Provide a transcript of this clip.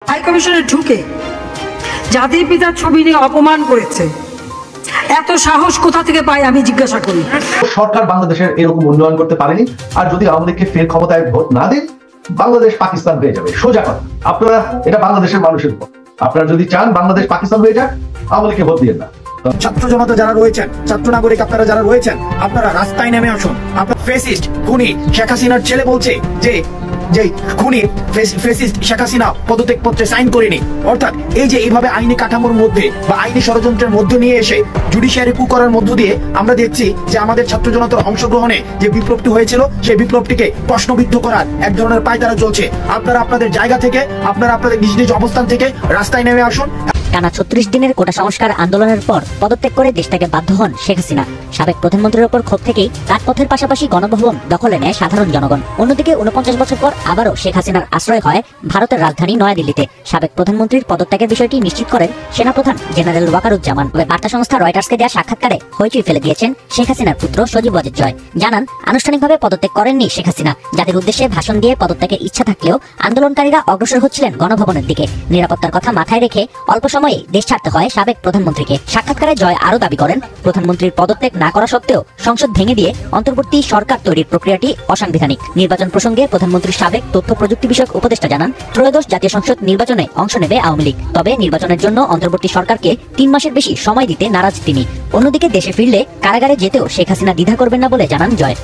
High কমিশনে ঢুকে জাতির পিতার ছবি নিয়ে অপমান করেছে, এত সাহস কোথা থেকে পায় আমি জিজ্ঞাসা করি। সরকার বাংলাদেশের এরকম উন্নয়ন করতে পারেনি, আর যদি আওয়ামী লীগকে ফের ক্ষমতায় ভোট না দেন বাংলাদেশ পাকিস্তান হয়ে যাবে। সোজা কথা, আপনারা এটা বাংলাদেশের মানুষের ভোট, আপনারা যদি চান বাংলাদেশ পাকিস্তান হয়ে যাক আওয়ামী লীগকে ভোট দিয়েন না। ছাত্র জনতা যারা রয়েছেন, ছাত্র নাগরিক আপনারা যারা রয়েছেন, আপনারা রাস্তায় নেমে আসুন। আপনার ফেসিস্ট খুনি শেখ হাসিনার ছেলে বলছে যে খুনি ফেসিস্ট শেখ হাসিনা পদত্যাগ পত্রে সাইন করেনি। অর্থাৎ এই যে এইভাবে আইনি কাঠামোর মধ্যে বা আইনি ষড়যন্ত্রের মধ্যে নিয়ে এসে জুডিশিয়ারি কু করার মধ্য দিয়ে আমরা দেখছি যে আমাদের ছাত্র জনতার অংশগ্রহণে যে বিপ্লবটি হয়েছিল সেই বিপ্লবটিকে প্রশ্নবিদ্ধ করার এক ধরনের পায়তারা চলছে। আপনারা আপনাদের জায়গা থেকে, আপনারা আপনাদের নিজ নিজ অবস্থান থেকে রাস্তায় নেমে আসুন। টানা ৩৬ দিনের কোটা সংস্কার আন্দোলনের পর পদত্যাগ করে দেশ থেকে বাধ্য হন শেখ হাসিনা। সাবেক প্রধানমন্ত্রীর ওপর ক্ষোভ থেকেই রাজপথের পাশাপাশি গণভবন দখলে নেয় সাধারণ জনগণ। অন্যদিকে ৪৯ বছর পর আবারও শেখ হাসিনার আশ্রয় হয় ভারতের রাজধানী নয়াদিল্লিতে। সাবেক প্রধানমন্ত্রীর পদত্যাগের বিষয়টি নিশ্চিত করেন সেনাপ্রধান জেনারেল ওয়াকারুজ্জামান। তবে বার্তা সংস্থা রয়টার্সকে দেওয়া সাক্ষাৎকারে হইচই ফেলে দিয়েছেন শেখ হাসিনার পুত্র সজীব ওয়াজেদ জয়। জানান, আনুষ্ঠানিকভাবে পদত্যাগ করেননি শেখ হাসিনা। যাদের উদ্দেশ্যে ভাষণ দিয়ে পদত্যাগের ইচ্ছা থাকলেও আন্দোলনকারীরা অগ্রসর হচ্ছিলেন গণভবনের দিকে। নিরাপত্তার কথা মাথায় রেখে অল্প সময়ে দেশ ছাড়তে হয় সাবেক প্রধানমন্ত্রীকে। সাক্ষাৎকারে জয় আরো দাবি করেন, প্রধানমন্ত্রীর পদত্যাগ না করা সত্ত্বেও সংসদ ভেঙে দিয়ে অন্তর্বর্তী সরকার তৈরির প্রক্রিয়াটি অসাংবিধানিক। নির্বাচন প্রসঙ্গে প্রধানমন্ত্রীর সাবেক তথ্য প্রযুক্তি বিষয়ক উপদেষ্টা জানান, ত্রয়োদশ জাতীয় সংসদ নির্বাচনে অংশ নেবে আওয়ামী লীগ। তবে নির্বাচনের জন্য অন্তর্বর্তী সরকারকে ৩ মাসের বেশি সময় দিতে নারাজ তিনি। অন্যদিকে দেশে ফিরলে কারাগারে যেতেও শেখ হাসিনা দ্বিধা করবেন না বলে জানান জয়।